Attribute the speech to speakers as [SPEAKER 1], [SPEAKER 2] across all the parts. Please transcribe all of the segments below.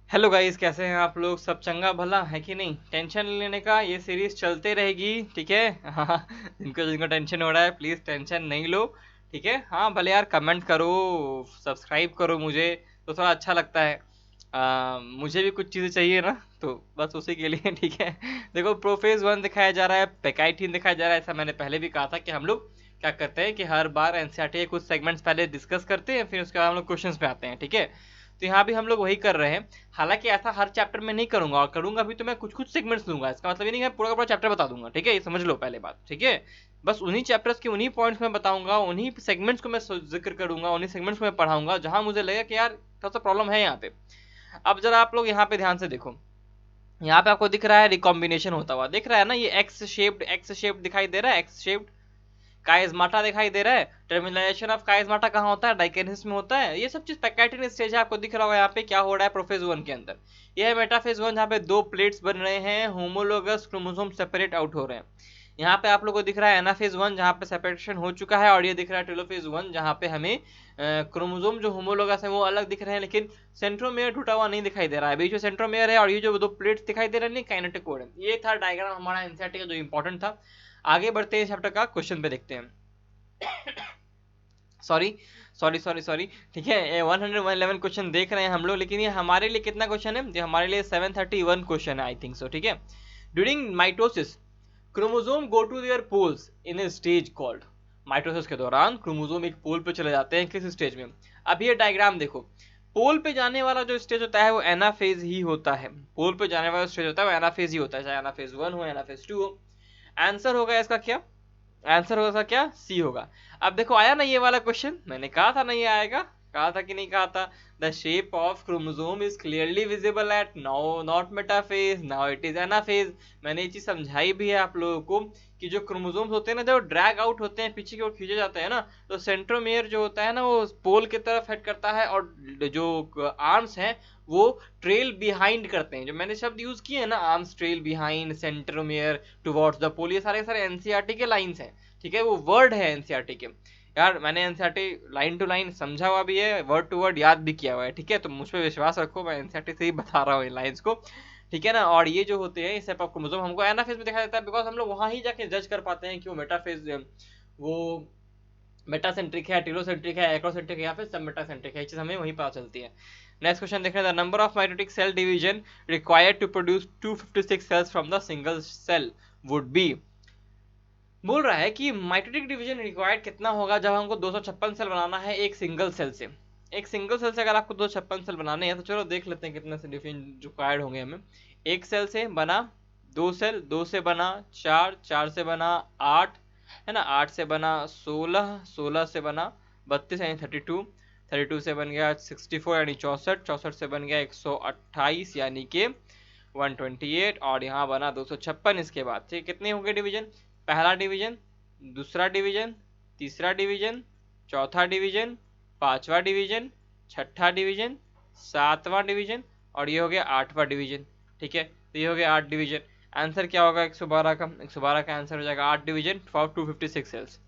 [SPEAKER 1] Hello guys, कैसे हैं आप लोग? सब चंगा भला है कि नहीं? टेंशन लेने का, ये सीरीज चलते रहेगी, ठीक है। हाँ, जिनको जिनको टेंशन हो रहा है प्लीज टेंशन नहीं लो, ठीक है। हाँ भले यार, कमेंट करो, सब्सक्राइब करो मुझे, तो थोड़ा अच्छा लगता है। मुझे भी कुछ चीज़ें चाहिए ना, तो बस उसी के लिए ठीक है। देखो, प्रोफेज वन दिखाया जा रहा है, पेकाइटिन दिखाया जा रहा है। ऐसा मैंने पहले भी कहा था कि हम लोग क्या करते हैं कि हर बार एनसीईआरटी के कुछ सेगमेंट्स पहले डिस्कस करते हैं, फिर उसके बाद हम लोग क्वेश्चंस पे आते हैं, ठीक है। तो यहाँ भी हम लोग वही कर रहे हैं। हालांकि ऐसा हर चैप्टर में नहीं करूंगा, और करूंगा भी तो मैं कुछ कुछ सेगमेंट्स लूंगा। इसका मतलब ये नहीं है पूरा का पूरा चैप्टर बता दूंगा, ठीक है। ये समझ लो पहले बात, ठीक है। बस उन्हीं चैप्टर्स के उन्हीं पॉइंट्स में बताऊंगा, उन्हीं सेगमेंट्स को मैं जिक्र करूंगा, उन्हीं सेगमेंट्स को मैं पढ़ाऊंगा जहां मुझे लगेगा कि यार थोड़ा सा प्रॉब्लम है यहाँ पे। अब जरा आप लोग यहाँ पे ध्यान से देखो। यहाँ पे आपको दिख रहा है रिकॉम्बिनेशन होता हुआ, दिख रहा है ना? ये एक्स शेप्ड दिखाई दे रहा है, एक्स शेप्ड काइजमाटा दिखाई दे रहा है। टर्मिनलाइजेशन ऑफ काइजमाटा कहाँ होता है? डाइकेनेसिस में होता है। ये सब चीज पैकेटिन स्टेज है, आपको दिख रहा होगा यहाँ पे क्या हो रहा है प्रोफेज वन के अंदर। ये है मेटाफेज वन, जहाँ पे दो प्लेट्स बन रहे हैं, होमोलोगस क्रोमोसोम सेपरेट आउट हो रहे हैं। यहाँ पे आप लोगों को दिख रहा है एनाफेज वन, जहाँ पे सेपरेशन हो चुका है, और ये दिख रहा है टेलोफेज वन, जहाँ पे हमें क्रोमोसोम जो होमोलोगस है वो अलग दिख रहे हैं, लेकिन सेंट्रोमेयर टूटा हुआ नहीं दिखाई दे रहा है। बीच में सेंट्रोमेयर है, और ये जो दो प्लेट्स दिखाई दे रहे हैं काइनेटिक कोड है। ये था डायग्राम हमारा एनसीईआरटी का जो इंपॉर्टेंट था। आगे बढ़ते हैं, चैप्टर का क्वेश्चन पे देखते हैं। सॉरी सॉरी, ठीक है। 111 क्वेश्चन देख रहे हैं हम लोग, लेकिन ये हमारे लिए कितना क्वेश्चन है? ये हमारे लिए 731 क्वेश्चन है, आई थिंक सो, ठीक है। During mitosis chromosome go to their poles in a stage called. Mitosis के दौरान क्रोमोसोम एक पोल पे चले जाते हैं, किस स्टेज में? अब ये डायग्राम देखो। पोल पे जाने वाला जो स्टेज होता है वो एनाफेज ही होता है। पोल पे जाने वाला स्टेज होता है वो एनाफेज ही होता है, चाहे एनाफेज वन हो, एनाफेज टू हो। आंसर होगा इसका क्या? आंसर होगा क्या? सी होगा। अब देखो, आया ना ये वाला क्वेश्चन? मैंने कहा था ना ये आएगा, कहा था कि नहीं कहा था? The shape of chromosome is clearly visible at now not metaphase, now it is anaphase. मैंने ये चीज समझाई भी है आप लोगों को कि जो क्रोमोसोम्स होते हैं ना, जब ड्रैग आउट होते हैं, पीछे की ओर खींचे जाते हैं ना, तो सेंट्रोमियर जो होता है ना वो पोल की तरफ हेड करता है, और जो आर्म्स हैं वो ट्रेल बिहाइंड करते हैं। जो मैंने शब्द यूज किए हैं ना, arms trail behind, centromere towards the pole, ये सारे सारे एनसीईआरटी के लाइंस हैं, ठीक है। वो वर्ड है एनसीईआरटी के। यार मैंने एनसीईआरटी लाइन टू लाइन समझा हुआ भी है, वर्ड टू वर्ड याद भी किया हुआ है, ठीक है। तो मुझ पर विश्वास रखो, मैं एनसीईआरटी से ही बता रहा हूँ इन लाइंस को, ठीक है ना। और ये जो होते हैं इस टाइप ऑफ क्रोमोसोम हमको एनाफेज में दिखाया जाता है, बिकॉज हम लोग वहां ही जाके जज कर पाते हैं कि वो मेटाफेज, वो मेटासेंट्रिक है, टेलोसेंट्रिक है, एक्रोसेंट्रिक है, या फिर सब मेटासेंट्रिक है। ये चीज हमें वहीं पता चलती है। नेक्स्ट क्वेश्चन देख रहे हैं, the number of mitotic cell division required to produce 256 cells from the single cell would be. बोल रहा है कि माइटोटिक डिवीजन रिक्वायर्ड कितना होगा जब हमको 256 सेल बनाना है एक सिंगल सेल से। एक सिंगल सेल से अगर आपको 256 सेल बनाने हैं, तो चलो देख लेते हैं कितने से डिवीजन रिक्वायर्ड होंगे हमें। एक सेल से बना दो सेल, दो से बना चार, चार से बना आठ, है ना, आठ से बना 16, 16 से बना 32 यानी 32, 32 से बन गया 64 यानी 64, 64 से बन गया 128 यानी कि 128, और यहाँ बना 256। इसके बाद ठीक कितने होंगे डिवीजन? पहला डिवीजन, दूसरा डिवीजन, तीसरा डिवीजन, चौथा डिवीजन, पांचवा डिवीजन, छठा डिवीजन, सातवां डिवीजन, और ये हो गया आठवां डिवीजन, ठीक है। तो ये हो गया 8 डिवीजन। आंसर क्या होगा 112 का? 112 का आंसर हो जाएगा 8 division for 256 cells.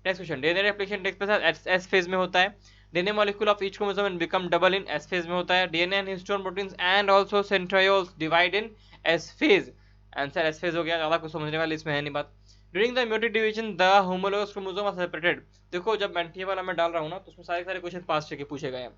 [SPEAKER 1] Next question, DNA replication takes place S phase में होता है। DNA molecule of each chromosome and become double in S phase में होता है। DNA and histone proteins and also centrioles divide in S phase. Answer S phase हो गया, ज्यादा कुछ समझने वाली इसमें है नहीं बात। During the mutate division the homologous chromosome are separated. देखो, जब एनटीए वाला मैं डाल रहा हूँ ना, तो उसमें सारे सारे क्वेश्चन पास के पूछे गए हैं।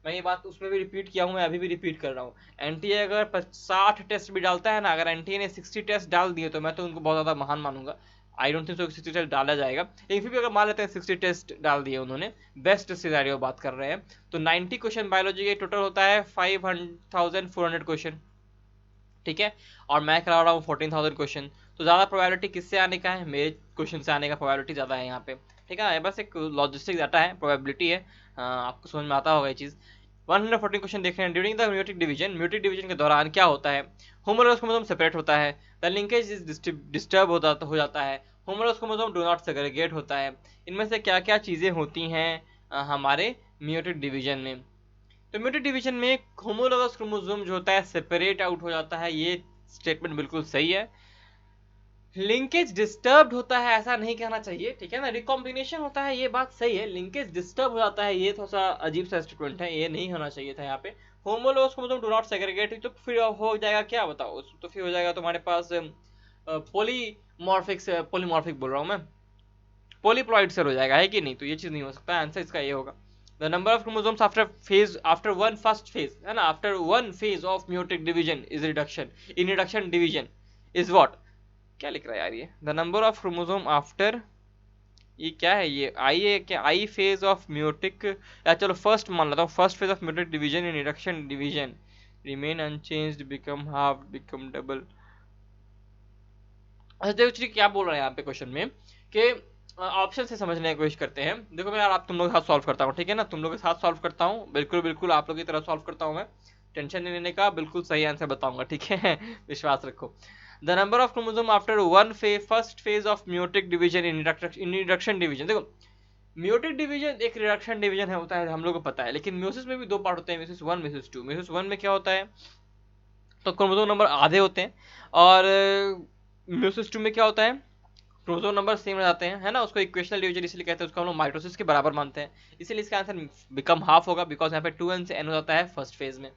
[SPEAKER 1] मैं ये बात उसमें भी रिपीट किया हूँ, मैं अभी भी रिपीट कर रहा हूँ। एनटीए अगर 60 टेस्ट भी डालता है ना, अगर एनटीए ने 60 टेस्ट डाल दिए तो मैं तो उनको बहुत ज्यादा महान मानूंगा। I don't think so 60 test डाला जाएगा, लेकिन फिर भी अगर मान लेते हैं 60 टेस्ट डाल दिए उन्होंने, बेस्ट सिनेरियो बात कर रहे हैं, तो 90 क्वेश्चन बायोलॉजी के टोटल होता है 5400 क्वेश्चन, ठीक है। और मैं करा रहा हूँ 14,000 क्वेश्चन, तो ज्यादा प्रोबेबिलिटी किससे आने का है? मेरे क्वेश्चन से आने का प्रोबेबिलिटी ज्यादा है यहाँ पे, ठीक है। बस एक लॉजिस्टिक डाटा है, प्रोबेबिलिटी है, आपको समझ में आता होगा ये चीज। 114 क्वेश्चन देख रहे हैं। ड्यूरिंग द म्यूटेट डिवीजन के दौरान क्या होता है? होमोलोगस क्रोमोसोम सेपरेट होता है, द लिंकेज इज डिस्टर्ब हो जाता है, homologous chromosome do not segregate होता है। इनमें से क्या क्या चीजें होती हैं हमारे म्यूटेट डिवीजन में? तो म्यूटेट डिवीजन में होमोलोगस क्रोमोसोम जो होता है सेपरेट आउट हो जाता है, ये स्टेटमेंट बिल्कुल सही है। लिंकेज डिस्टर्ब्ड होता है ऐसा नहीं कहना चाहिए, ठीक है ना। रिकॉम्बिनेशन होता है, ये बात सही है। लिंकेज डिस्टर्ब हो जाता है, ये थोड़ा सा अजीब सा स्टेटमेंट है, ये नहीं होना चाहिए था यहाँ पे। Homologous chromosome do not segregate, तो फिर हो जाएगा क्या बताओ, तो फिर हो जाएगा तुम्हारे पास पॉलीमॉर्फिक बोल रहा हूँ मैं, पॉलीप्लॉइड सेल हो जाएगा, है कि नहीं? तो ये चीज नहीं हो सकता, आंसर इसका ये होगा। The number of chromosomes after one first phase, है ना, after one phase of meiotic division is reduction, in reduction division is what, क्या लिख रहा है यार ये, the number of chromosome after, ये क्या है, ये आई है क्या, आई फेज ऑफ म्यूटिक, या चलो फर्स्ट मान लेता हूँ, first phase of meiotic division in reduction division remain unchanged become half become double. अच्छा देखो एक्चुअली क्या बोल रहा है यहाँ पे क्वेश्चन में कि ऑप्शन से समझने की कोशिश करते हैं। देखो मैं यार आप तुम लोग के साथ सॉल्व करता हूँ, ठीक है ना, तुम लोग के साथ सॉल्व करता हूँ, बिल्कुल बिल्कुल आप लोग की तरह सॉल्व करता हूँ मैं, टेंशन नहीं लेने का, बिल्कुल सही आंसर बताऊंगा, ठीक है विश्वास रखो। The number of chromosome after one phase first phase of meiotic division in reduction division, देखो म्यूटिक डिवीजन एक रिडक्शन डिवीजन है होता है, हम लोग को पता है, लेकिन म्यूसिस में भी दो पार्ट होते हैं, meiosis one meiosis two. Meiosis one में क्या होता है, तो क्रोमोसोम नंबर आधे होते हैं, और म्यूसिस टू में क्या होता है, क्रोमोसोम नंबर सेम रह जाते हैं, है ना, उसको इक्वेशनल डिवीजन इसलिए कहते हैं, उसको हम लोग माइटोसिस के बराबर मानते हैं, इसीलिए इसका आंसर बिकम हाफ होगा, बिकॉज यहाँ पे 2n से n हो जाता है फर्स्ट फेज में।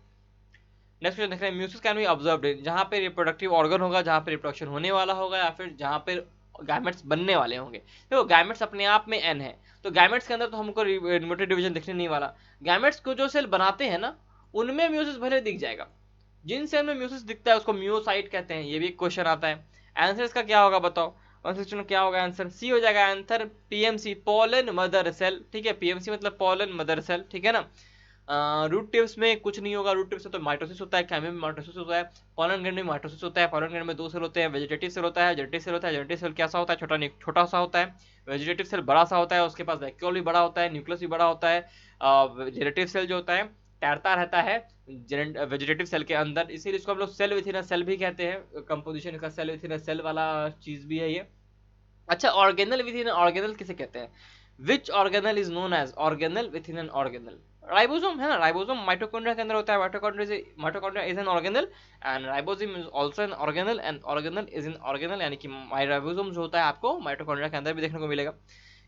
[SPEAKER 1] नेक्स्ट क्वेश्चन देख रहे हैं, म्यूसिस कैन बी ऑब्जर्व्ड जहाँ पे रिप्रोडक्टिव ऑर्गन होगा, जहाँ पे रिप्रोडक्शन होने वाला होगा, या फिर जहाँ पे गैमेट्स बनने वाले होंगे। देखो गैमेट्स अपने आप में n है, तो गैमेट्स के अंदर तो हमको म्यूटेड डिवीजन दिखने नहीं वाला, गैमेट्स को जो सेल बनाते हैं ना उनमें म्यूसिस भले दिख जाएगा, जिन सेल में म्यूसिस दिखता है उसको म्यूसाइट कहते हैं, ये भी एक क्वेश्चन आता है। आंसर इसका क्या होगा बताओ, 161 क्या होगा आंसर, सी हो जाएगा answer, PMC pollen mother cell, ठीक है, पीएमसी मतलब पोलन मदर सेल, ठीक है ना। रूट टिप्स में कुछ नहीं होगा, रूट टिप्स में तो माइटोसिस होता है, कैमे में माइटोसिस होता है, पोलन ग्रैंड में माइटोसिस होता है, पोलन ग्रैंड में दो सेल होते हैं, वेजिटेटिव सेल होता है, जेनेटिव सेल होता है, जेनेटिव सेल कैसा होता है, छोटा सा होता है, वेजिटेटिव सेल बड़ा सा होता है, उसके पास वैक्यूल भी बड़ा होता है, न्यूक्लियस भी बड़ा होता है, जेनेटिव सेल जो होता है तैरता रहता है वेजिटेटिव सेल के अंदर, इसीलिए इसको हम लोग सेल विथिन अ सेल भी कहते हैं, कंपोजिशन का सेल विथिन अ सेल वाला चीज भी है ये। अच्छा ऑर्गेनल विथिन ऑर्गेनल किसे कहते हैं, which organelle is known as organelle within an organelle, ribosome है ना, राइबोसोम माइटोकॉन्ड्रिया के अंदर होता है, mitochondria is an organelle and ribosome is also an organelle and organelle is an organelle, यानी कि राइबोसोम जो होता है आपको माइटोकॉन्ड्रिया के अंदर भी देखने को मिलेगा।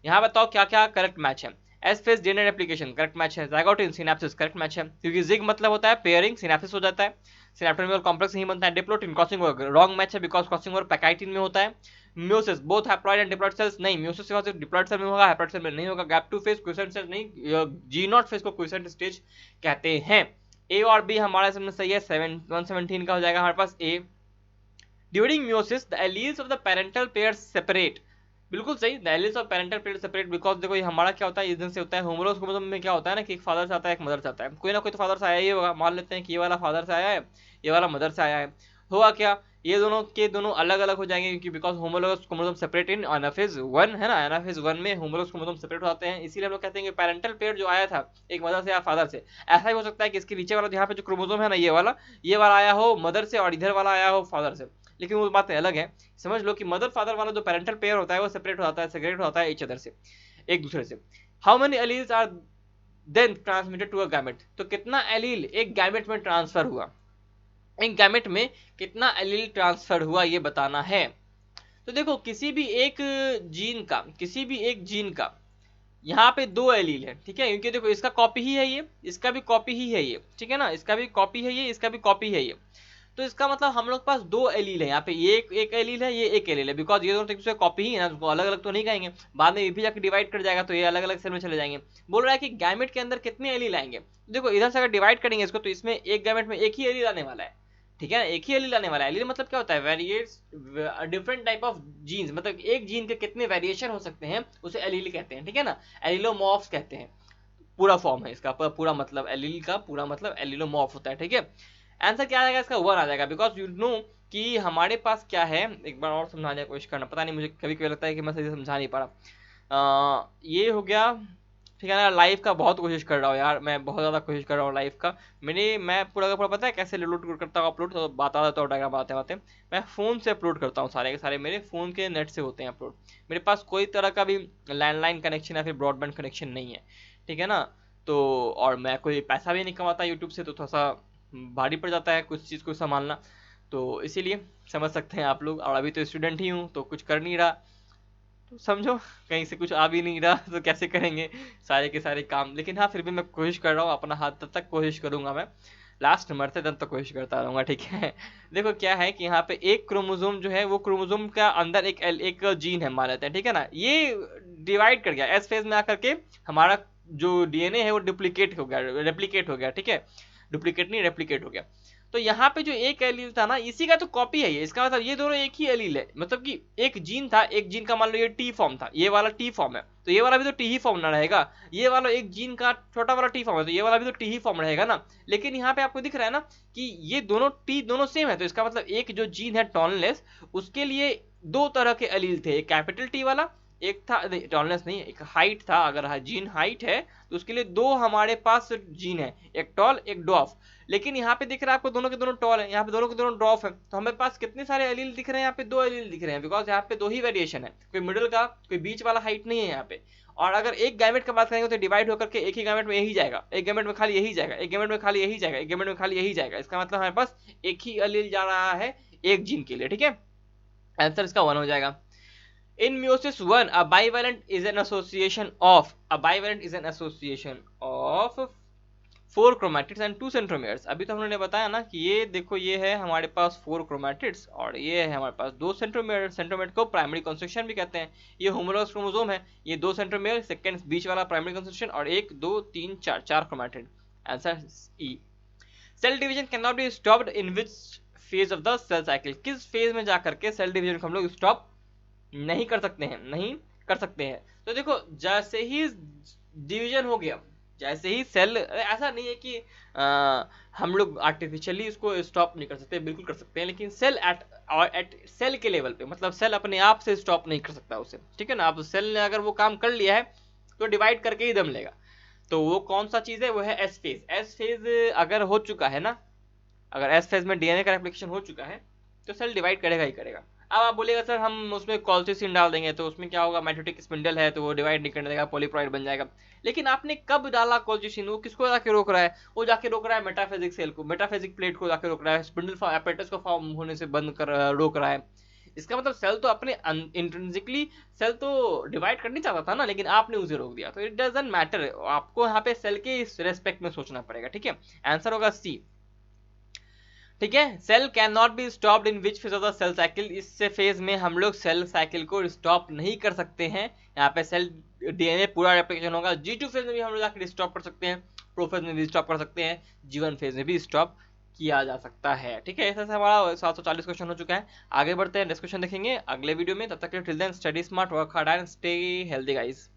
[SPEAKER 1] यहाँ बताओ क्या क्या करेक्ट मैच है, S phase DNA replication correct match है, ज़ायगोट इन सिनेप्सिस करेक्ट मैच है, क्योंकि जिग मतलब होता है पेयरिंग, सिनेप्सिस हो जाता है, सिनेप्टोमियल कॉम्प्लेक्स नहीं बनता है, diplotene crossing over wrong match है, बिकॉज क्रॉसिंग ओवर पैकाइटिन में होता है, meiosis both haploid and diploid cells नहीं, म्यूसिस सिर्फ डिप्लॉइड सेल में होगा, हैप्लॉइड सेल में नहीं होगा, gap two phase quiescent cell नहीं, जी नॉट फेज को क्विसेंट स्टेज कहते हैं। ए और बी हमारा इसमें सही है, 117 का हो जाएगा हमारे पास A. During meiosis the alleles of the parental pair separate, बिल्कुल सही, the alleles of parental pair separate, because देखो ये हमारा क्या होता है, इस दिन से होता है, होमोलोगस क्रोमोसोम में क्या होता है ना कि एक फादर से आता है एक मदर से आता है, कोई ना कोई तो फादर से आया ही होगा, मान लेते हैं कि ये वाला फादर से आया है, ये वाला मदर से आया है, होगा क्या, ये दोनों के दोनों अलग अलग हो जाएंगे, क्योंकि because homologous chromosome separate in anaphase 1 है ना, एनाफेज 1 में होमोलोगस क्रोमोसोम सेपरेट होते हैं, इसीलिए हम लोग कहते हैं कि पेरेंटल पेयर जो आया था एक मदर से या फादर से, ऐसा ही हो सकता है कि इसके नीचे वाला यहाँ पे जो क्रोमोसोम है ना ये वाला आया हो मदर से और इधर वाला आया हो फादर से, लेकिन वो बात अलग है। समझ लो कि मदर फादर वाला जो पेरेंटल पेयर होता है वो सेपरेट हो जाता है, सेग्रेगेट होता है ईच अदर से, एक दूसरे से। How many alleles are then transmitted to a gamete, तो कितना एलील एक गैमेट में ट्रांसफर हुआ, एक गैमेट में कितना एलील ट्रांसफर हुआ ये बताना है। तो देखो किसी भी एक जीन का यहाँ पे दो एलील है, ठीक है, क्योंकि देखो इसका कॉपी ही है ये, इसका भी कॉपी ही है ये, ठीक है ना, इसका भी कॉपी है ये, इसका भी कॉपी है ये, तो इसका मतलब हम लोग के पास दो एलील है यहाँ पे, ये एक एलील है, ये एक एलील है, बिकॉज ये दोनों एक दूसरे कॉपी ही है ना, उसको अलग अलग तो नहीं कहेंगे, बाद में ये भी जाकर डिवाइड कर जाएगा तो ये अलग अलग सेल में चले जाएंगे। बोल रहा है कि गैमेट के अंदर कितने एलील आएंगे, देखो इधर से अगर डिवाइड करेंगे इसको तो इसमें एक गैमेट में एक ही एलील आने वाला है, ठीक है, एक ही एलील आने वाला है। एलील मतलब क्या होता है, वेरिएट्स डिफरेंट टाइप ऑफ जीन्स, मतलब एक जीन के कितने वेरिएशन हो सकते हैं उसे एलील कहते हैं, ठीक है ना, एलिलोमॉर्फ्स कहते हैं, पूरा फॉर्म है इसका, पूरा मतलब एलील का पूरा मतलब एलिलोमॉर्फ होता है, ठीक है। आंसर क्या आएगा इसका 1 आ जाएगा, बिकॉज यू नो कि हमारे पास क्या है, एक बार और समझाने की कोशिश करना, पता नहीं मुझे कभी कभी लगता है कि मैं सही से समझा नहीं पा रहा, ये हो गया, ठीक है ना, लाइव का बहुत कोशिश कर रहा हूँ यार, मैं बहुत ज़्यादा कोशिश कर रहा हूँ लाइव का, मैं पूरा का पूरा पता है कैसे लोड करता हूँ अपलोड, तो बता देता हूँ डायग्राम बताते बातें, मैं फ़ोन से अपलोड करता हूँ, सारे के सारे मेरे फ़ोन के नेट से होते हैं अपलोड, मेरे पास कोई तरह का भी लैंडलाइन कनेक्शन या फिर ब्रॉडबैंड कनेक्शन नहीं है, ठीक है ना, तो और मैं कोई पैसा भी नहीं कमाता यूट्यूब से, तो थोड़ा सा भारी पड़ जाता है कुछ चीज़ को संभालना, तो इसीलिए समझ सकते हैं आप लोग, और अभी तो स्टूडेंट ही हूँ तो कुछ कर नहीं रहा, तो समझो कहीं से कुछ आ भी नहीं रहा तो कैसे करेंगे सारे के सारे काम, लेकिन हाँ फिर भी मैं कोशिश कर रहा हूँ अपना हाथ तक कोशिश करूंगा मैं, लास्ट मरते दम तक कोशिश करता रहूंगा, ठीक है। देखो क्या है कि यहाँ पे एक क्रोमोसोम जो है वो क्रोमोसोम का अंदर एक जीन है मान लेते हैं, ठीक है ना, ये डिवाइड कर गया एस फेज में आकर के, हमारा जो डीएनए है वो डुप्लीकेट हो गया, रेप्लिकेट हो गया, ठीक है, डुप्लीकेट नहीं रेप्लिकेट हो गया। तो यहाँ पे जो एक एलील था ना, इसी का तो कॉपी है ये, इसका मतलब ये दोनों एक ही एलील है, मतलब कि एक जीन था, एक जीन का मान लो ये टी फॉर्म था, ये वाला टी फॉर्म है, तो ये वाला भी तो टी ही फॉर्म ना रहेगा, ये वाला एक जीन का छोटा वाला टी फॉर्म है, तो ये वाला भी तो टी ही फॉर्म रहेगा ना। लेकिन यहाँ पे आपको दिख रहा है ना कि ये दोनों टी दोनों सेम है, तो इसका मतलब एक जो जीन है टॉर्नलेस, उसके लिए दो तरह के एलील थे, एक कैपिटल टी वाला, एक था टॉलनेस नहीं, एक हाइट था, अगर जीन हाइट है तो उसके लिए दो हमारे पास जीन है, एक टॉल एक डॉफ। लेकिन यहाँ पे दिख रहा है आपको दोनों के दोनों टॉल है, यहाँ पे दोनों के दोनों ड्रॉफ है, तो हमारे पास कितने सारे एलील दिख रहे हैं, यहाँ पे दो एलील दिख रहे हैं, बिकॉज यहाँ पे दो ही वेरिएशन है, कोई मिडिल का कोई बीच वाला हाइट नहीं है यहाँ पे। और अगर एक गैमेट का बात करेंगे तो डिवाइड होकर के एक ही गैमेट में यही जाएगा, एक गैमेट में खाली यही जाएगा, एक गैमेट में खाली यही जाएगा, एक गैमेट में खाली यही जाएगा, इसका मतलब हमारे पास एक ही एलील जा रहा है एक जीन के लिए, ठीक है। आंसर इसका 1 हो जाएगा। In meiosis 1, a bivalent is an association of 4 chromatids and 2 centromeres। अभी तो हमने बताया ना कि ये देखो ये है हमारे पास 4 chromatids और ये है हमारे पास 2 centromer, centromer को प्राइमरी कंस्ट्रक्शन भी कहते हैं। ये होमोलॉगस क्रोमोसोम है, ये 2 centromer, सेकंड बीच वाला प्राइमरी कंस्ट्रक्शन और 1 2 3 4 4 chromatids। Answer E. Cell division cannot be stopped in which phase of the cell cycle. किस फेज में जाकर के सेल डिवीजन को हम लोग स्टॉप नहीं कर सकते हैं, नहीं कर सकते हैं। तो देखो जैसे ही डिवीजन हो गया, जैसे ही सेल, ऐसा नहीं है कि हम लोग आर्टिफिशियली इसको स्टॉप नहीं कर सकते, बिल्कुल कर सकते हैं, लेकिन सेल एट सेल के लेवल पे, मतलब सेल अपने आप से स्टॉप नहीं कर सकता उसे, ठीक है ना। अब सेल ने अगर वो काम कर लिया है तो डिवाइड करके ही दम लेगा। तो वो कौन सा चीज है, वो है एस फेज। एस फेज अगर हो चुका है ना, अगर एस फेज में डीएनए का रेप्लिकेशन हो चुका है तो सेल डिवाइड करेगा ही करेगा। अब आप बोलेगा सर हम उसमें कॉल्सिसिन डाल देंगे तो उसमें क्या होगा, माइटोटिक स्पिंडल है तो वो डिवाइड नहीं करने देगा, पॉलीप्लॉइड बन जाएगा। लेकिन आपने कब डाला कॉल्सिसिन, वो किसको जाके रोक रहा है, वो जाके रोक रहा है मेटाफेजिक सेल को, मेटाफेजिक प्लेट को जाके रोक रहा है, स्पिंडल एपेटस को फॉर्म होने से बंद कर रोक रहा है। इसका मतलब सेल तो अपने इंट्रिंसिकली सेल तो डिवाइड करना चाहता था ना, लेकिन आपने उसे रोक दिया। तो इट डजंट मैटर, आपको यहाँ पे सेल के रेस्पेक्ट में सोचना पड़ेगा, ठीक है। आंसर होगा सी, ठीक है। Cell cannot be stopped in which phase of the cell cycle. इससे फेज में हम लोग सेल साइकिल को स्टॉप नहीं कर सकते हैं। यहाँ पे सेल डीएनए पूरा रेप्लिकेशन होगा। G2 फेज में भी हम लोग जाकर स्टॉप कर सकते हैं, प्रोफेज में भी स्टॉप कर सकते हैं, G1 फेज में भी स्टॉप किया जा सकता है, ठीक है। ऐसा हमारा 740 क्वेश्चन हो चुका है। आगे बढ़ते हैं, डिस्कशन देखेंगे अगले वीडियो में। तब तक के लिए till then study smart, work hard and stay healthy guys.